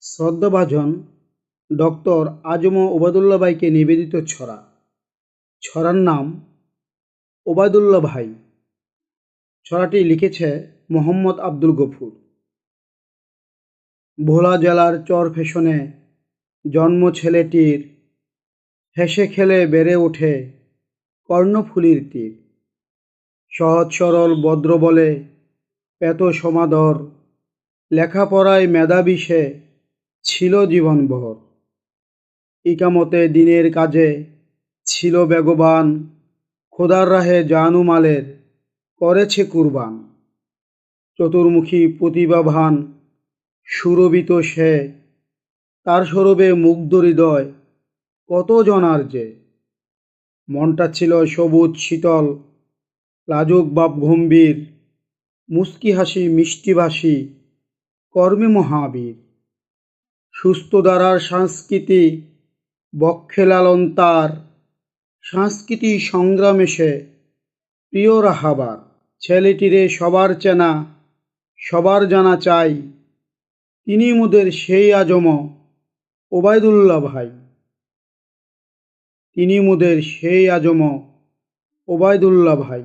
শ্রদ্ধাভাজন ডক্টর আজম ওবায়দুল্লাহ ভাইকে নিবেদিত ছড়া। ছড়ার নাম ওবায়দুল্লাহ ভাই। ছড়াটি লিখেছে মোহাম্মদ আব্দুল গফুর। ভোলা জেলার চরফ্যাশনে জন্ম ছেলেটির, হেসে খেলে বেড়ে ওঠে কর্ণফুলীর তীর। সহজ সরল ভদ্র বলে পেত সমাদর, লেখাপড়ায় মেধাবী সে ছিল জীবনভর। ইকামতে দিনের কাজে ছিল বেগবান, খোদার রাহে জানু মালের করেছে কুরবান। চতুর্মুখী প্রতিভাবান সুরভিত সে, তার সৌরভে মুগ্ধ হৃদয় কত জনার যে। মনটা ছিল সবুজ শীতল, লাজুক ভাব গম্ভীর, মুস্কি হাসি মিষ্টি ভাষী, কর্মে মহাবীর। সুস্থ ধারার সংস্কৃতি বক্ষে লালন তার, সংস্কৃতি সংগ্রামে সে প্রিয় রাহাবার। ছেলেটিরে সবার চেনা সবার জানা চাই, তিনি মোদের সেই আজম ওবায়দুল্লাহ ভাই। তিনি মোদের সেই আজম ওবায়দুল্লাহ ভাই।